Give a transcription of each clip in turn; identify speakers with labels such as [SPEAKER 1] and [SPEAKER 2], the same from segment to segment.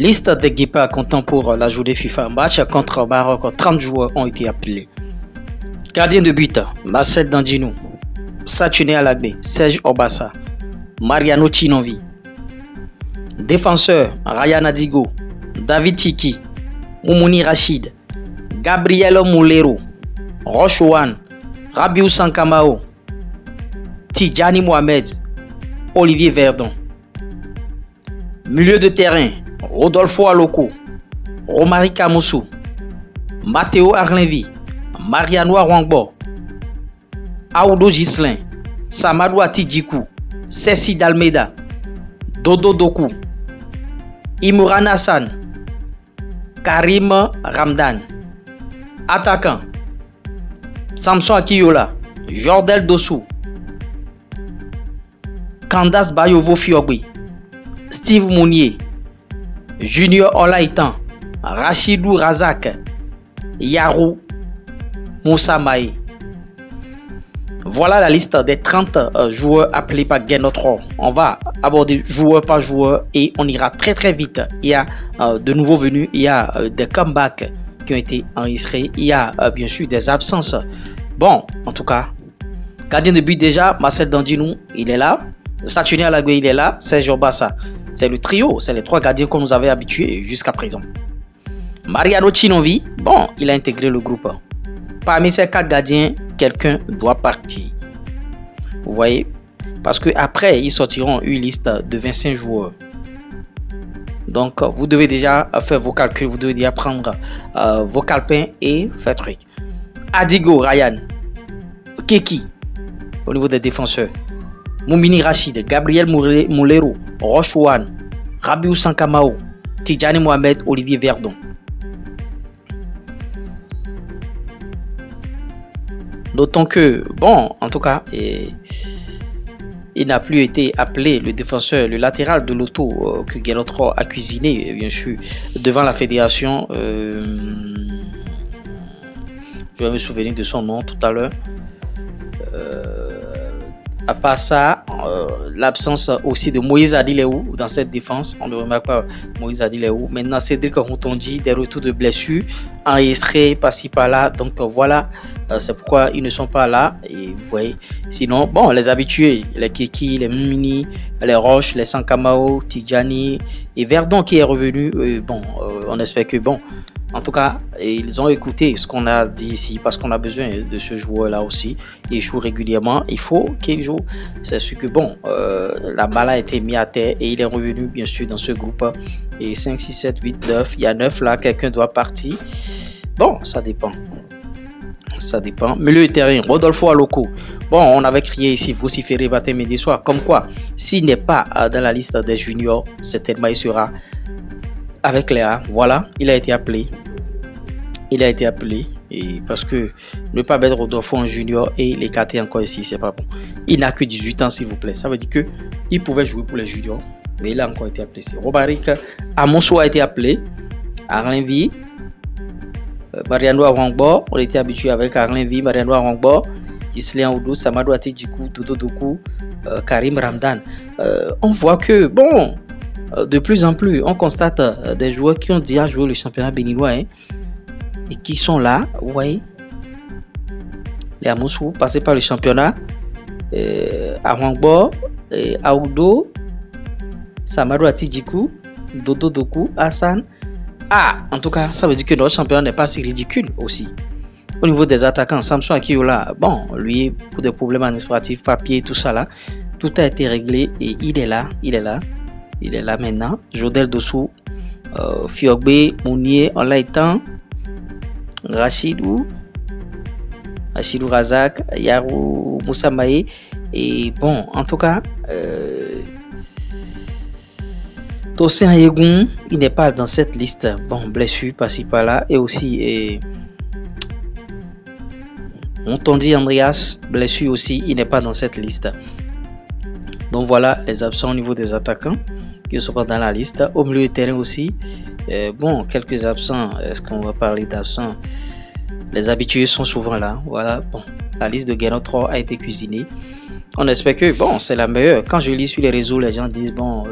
[SPEAKER 1] Liste des guépards comptant pour la journée FIFA match contre Maroc. 30 joueurs ont été appelés. Gardien de but, Marcel Dandinou, Saturné Alagbe, Serge Obassa, Mariano Chinovi. Défenseur, Ryan Adigo, David Tiki, Moumouni Rachid, Gabriel Moulero, Rochouane, Rabiou Sankamao, Tidjani Mohamed, Olivier Verdon. Milieu de terrain, Rodolfo Aloko, Romari Kamoussou, Matteo Arlenvi, Mariano Arwangbo, Aoudo Gislin, Samadou Atidjikou, Cécile Dalmeda, Dodo Doku, Imran Hassan, Karim Ramdan. Attaquant, Samson Akiyola, Jordel Dossou, Candace Bayovo Fiogui, Steve Mounier, Junior Olaitan, Rachidou Razak, Yarou Moussa Maé. Voilà la liste des 30 joueurs appelés par Genotro. On va aborder joueur par joueur et on ira très vite. Il y a de nouveaux venus, il y a des comebacks qui ont été enregistrés, il y a bien sûr des absences. Bon, en tout cas, gardien de but déjà, Marcel Dandinou, il est là. Saturné Alagbe, il est là. Serge Obassa, c'est le trio, c'est les 3 gardiens qu'on nous avait habitués jusqu'à présent. Mariano Chinovi, bon, il a intégré le groupe. Parmi ces 4 gardiens, quelqu'un doit partir. Vous voyez, parce que après ils sortiront une liste de 25 joueurs. Donc vous devez déjà faire vos calculs, vous devez déjà prendre vos calepins et faire truc. Adigo, Ryan, Keki au niveau des défenseurs, Moumini Rachid, Gabriel Moulero, Rochouane, Rabiou Sankamao, Tidjani Mohamed, Olivier Verdon. Notons que, bon, en tout cas, il n'a plus été appelé le défenseur, le latéral de l'auto que Genotro a cuisiné, bien sûr, devant la fédération. Je vais me souvenir de son nom tout à l'heure. À part ça, l'absence aussi de Moïse Adileou dans cette défense. On ne remarque pas Moïse Adileou. Maintenant, Cédric Routondi, des retours de blessures enregistrés par-ci par-là. Donc voilà, c'est pourquoi ils ne sont pas là. Et vous voyez, sinon, bon, les habitués, les Keki, les Mini, les Roches, les Sankamao, Tidjani et Verdon qui est revenu. Bon, on espère que bon. En tout cas, ils ont écouté ce qu'on a dit ici parce qu'on a besoin de ce joueur-là aussi. Il joue régulièrement, il faut qu'il joue. C'est sûr que bon, la balle a été mise à terre et il est revenu bien sûr dans ce groupe. Et 5, 6, 7, 8, 9, il y a 9 là, quelqu'un doit partir. Bon, ça dépend. Ça dépend. Milieu de terrain, Rodolfo Aloko. Bon, on avait crié ici, vociféré matin, midi, soir. Comme quoi, s'il n'est pas dans la liste des juniors, certainement il sera avec les A. Voilà, il a été appelé. Il a été appelé. Et parce que ne pas mettre Rodolfo en junior et l'écarter encore ici, c'est pas bon. Il n'a que 18 ans, s'il vous plaît. Ça veut dire que il pouvait jouer pour les juniors, mais il a encore été appelé. Robarik Amonso a été appelé. Arlenvi, Mariano Arwangbo, on était habitué avec Arlenvi, Mariano Arwangbo, Islian Oudou, Samadou Atidjikou, Dodo Doku, Karim Ramdan. On voit que bon, de plus en plus, on constate des joueurs qui ont déjà joué le championnat béninois hein, et qui sont là. Vous voyez, les Amoussou passés par le championnat, Arwangbo, Aoudo, Samadou Atidjikou, Dodo Doku, Hassan. Ah, en tout cas, ça veut dire que notre championnat n'est pas si ridicule aussi. Au niveau des attaquants, Samson Akiyola, bon, lui, pour des problèmes administratifs, papier, tout ça là, tout a été réglé et il est là, il est là. Il est là maintenant. Jodel Dossou, Fiogbe, Mounier, Olaitan, Rachidou Razak, Yarou Moussa Maé. Et bon, en tout cas, Tosin Yegoun, il n'est pas dans cette liste. Bon, blessure par-ci par-là. Et aussi, Montondi Andreas, blessure aussi, il n'est pas dans cette liste. Donc voilà les absents au niveau des attaquants qui sont pas dans la liste. Au milieu de terrain aussi, bon, quelques absents. Est-ce qu'on va parler d'absents? Les habitués sont souvent là. Voilà, bon, la liste de Genotro a été cuisinée. On espère que bon, c'est la meilleure. Quand je lis sur les réseaux, les gens disent bon,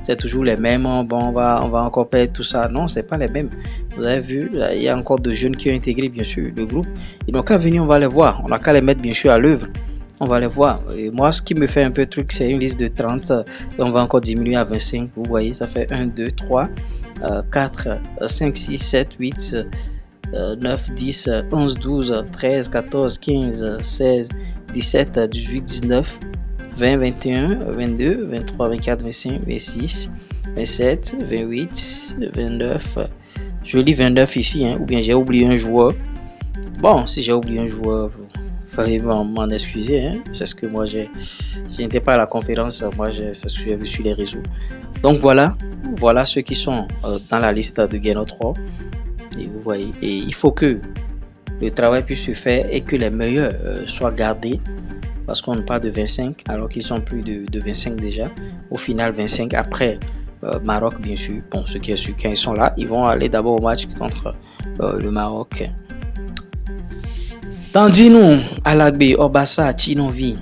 [SPEAKER 1] c'est toujours les mêmes. Bon, on va encore perdre tout ça. Non, c'est pas les mêmes. Vous avez vu, il y a encore de jeunes qui ont intégré bien sûr le groupe. Ils n'ont qu'à venir, on va les voir. On n'a qu'à les mettre bien sûr à l'œuvre. On va les voir. Et moi, ce qui me fait un peu truc, c'est une liste de 30. Et on va encore diminuer à 25. Vous voyez, ça fait 1, 2, 3, 4, 5, 6, 7, 8, 9, 10, 11, 12, 13, 14, 15, 16, 17, 18, 19, 20, 21, 22, 23, 24, 25, 26, 27, 28, 29. Je lis 29 ici, hein, ou bien j'ai oublié un joueur. Bon, si j'ai oublié un joueur, fallait m'en excuser. Hein. C'est ce que moi je n'étais pas à la conférence, moi c'est ce que j'ai vu sur les réseaux. Donc voilà ceux qui sont dans la liste de Gainor 3. Et vous voyez, et il faut que le travail puisse se faire et que les meilleurs soient gardés, parce qu'on parle de 25 alors qu'ils sont plus de 25 déjà. Au final 25 après Maroc bien sûr. Bon, ce qui est sûr, quand ils sont là, ils vont aller d'abord au match contre le Maroc. Tandis-nous, Alagbe, Obassa, Chinovi,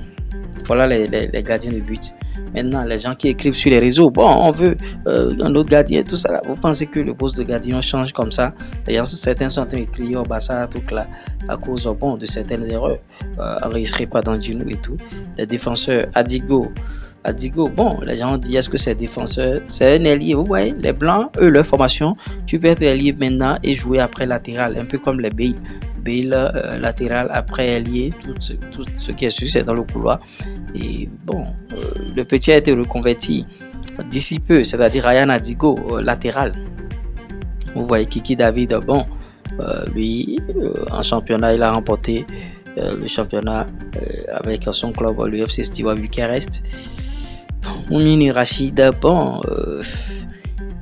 [SPEAKER 1] voilà les gardiens de but. Maintenant, les gens qui écrivent sur les réseaux, bon, on veut un autre gardien, tout ça là. Vous pensez que le poste de gardien change comme ça? D'ailleurs, certains sont en train d'écrire Obassa, tout là, à cause bon, de certaines erreurs enregistrées par Danjinu et tout. Les défenseurs, Adigo, bon, les gens disent est-ce que c'est défenseur? C'est un ailier, vous voyez, les blancs, eux, leur formation, tu peux être ailier maintenant et jouer après latéral, un peu comme les Bale. Latéral après ailier, tout ce qui est sûr, c'est dans le couloir. Et bon, le petit a été reconverti d'ici peu, c'est-à-dire Ryan Adigo, latéral. Vous voyez Kiki David, bon, lui, en championnat, il a remporté le championnat avec son club, l'UFC Steaua Bucarest. Moumini Rachid, bon,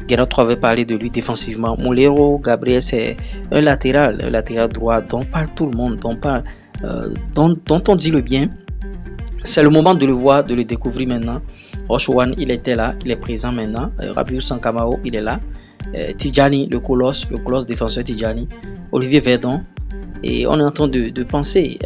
[SPEAKER 1] Gainor 3 avait parlé de lui défensivement. Molero, Gabriel, c'est un latéral droit dont parle tout le monde, dont on dit le bien. C'est le moment de le voir, de le découvrir maintenant. Rochouane, il était là, il est présent maintenant. Rabiou Sankamao, il est là. Tidjani, le colosse défenseur Tidjani. Olivier Verdon. Et on est en train de penser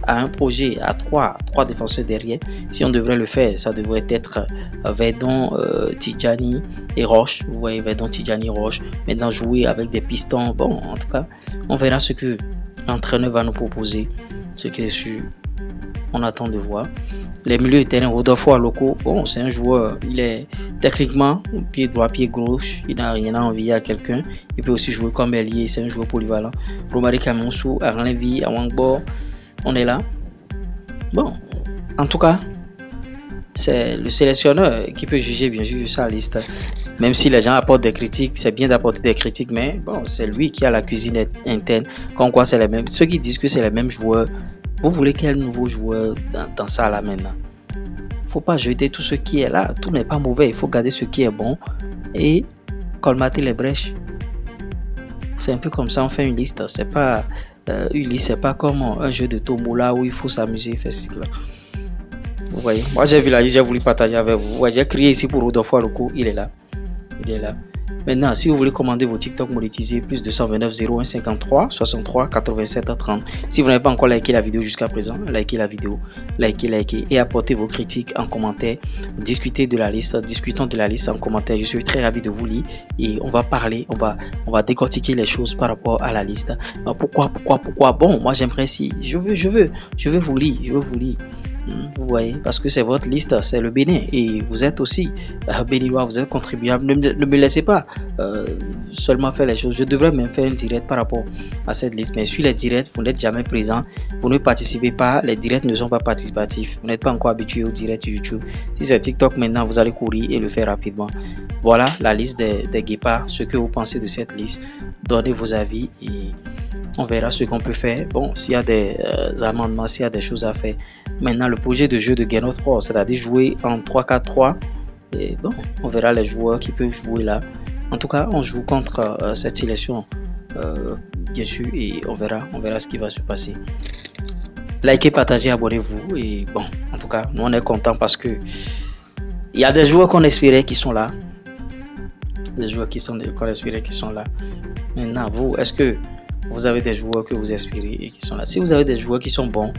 [SPEAKER 1] à un projet à trois défenseurs derrière. Si on devrait le faire, ça devrait être Verdon, Tidjani et Roche. Vous voyez, Verdon, Tidjani, Roche. Maintenant, jouer avec des pistons. Bon, en tout cas, on verra ce que l'entraîneur va nous proposer. Ce qui est sûr, on attend de voir. Les milieux de terrain, Rodolfo Aloko, bon, c'est un joueur, il est techniquement pied droit, pied gauche, il n'a rien à envier à quelqu'un. Il peut aussi jouer comme ailier, c'est un joueur polyvalent. Romari Kamonsou, Arlenvi, Awangbo, on est là. Bon, en tout cas, c'est le sélectionneur qui peut juger bien sûr sa liste. Même si les gens apportent des critiques, c'est bien d'apporter des critiques, mais bon, c'est lui qui a la cuisine interne. Comme quoi, c'est les mêmes. Ceux qui disent que c'est les mêmes joueurs. Vous voulez quel nouveau joueur dans ça là maintenant? Faut pas jeter tout ce qui est là. Tout n'est pas mauvais. Il faut garder ce qui est bon et colmater les brèches. C'est un peu comme ça. On fait une liste. C'est pas une liste. C'est pas comme un jeu de tombola où il faut s'amuser. Vous voyez. Moi j'ai vu la liste. J'ai voulu partager avec vous. Ouais, j'ai crié ici pour Rodolfo Aloko. Il est là. Il est là. Maintenant, si vous voulez commander vos TikTok monétisés, plus 229 01 53 63 87 30. Si vous n'avez pas encore liké la vidéo jusqu'à présent, likez la vidéo, likez et apportez vos critiques en commentaire. Discutons de la liste en commentaire. Je suis très ravi de vous lire et on va parler, on va décortiquer les choses par rapport à la liste. Pourquoi? Bon, moi j'aimerais si je veux vous lire, Vous voyez, parce que c'est votre liste, c'est le Bénin et vous êtes aussi béninois, vous êtes contribuable. Ne me laissez pas seulement faire les choses. Je devrais même faire un direct par rapport à cette liste, mais sur les directs, vous n'êtes jamais présent, vous ne participez pas, les directs ne sont pas participatifs, vous n'êtes pas encore habitué au direct YouTube. Si c'est TikTok maintenant, vous allez courir et le faire rapidement. Voilà la liste des guépards, ce que vous pensez de cette liste. Donnez vos avis et on verra ce qu'on peut faire. Bon, s'il y a des amendements, s'il y a des choses à faire. Maintenant, le projet de jeu de Gainor 3, c'est-à-dire jouer en 3-4-3. Et bon, on verra les joueurs qui peuvent jouer là. En tout cas, on joue contre cette sélection, bien sûr, et on verra ce qui va se passer. Likez, partagez, abonnez-vous. Et bon, en tout cas, nous on est content parce que il y a des joueurs qu'on espérait qui sont là. Des joueurs qu'on espérait qui sont là. Maintenant, vous, est-ce que vous avez des joueurs que vous espérez et qui sont là? Si vous avez des joueurs qui sont bons,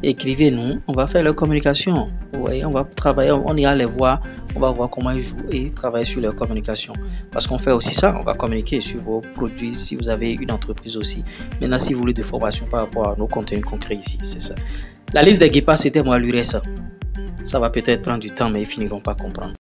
[SPEAKER 1] écrivez-nous, on va faire leur communication. Vous voyez, on va travailler, on ira les voir, on va voir comment ils jouent et travailler sur leur communication. Parce qu'on fait aussi ça, on va communiquer sur vos produits si vous avez une entreprise aussi. Maintenant, si vous voulez des formations par rapport à nos contenus concrets ici, c'est ça. La liste des guépards, c'était moi, l'URES. Ça va peut-être prendre du temps, mais ils finiront par comprendre.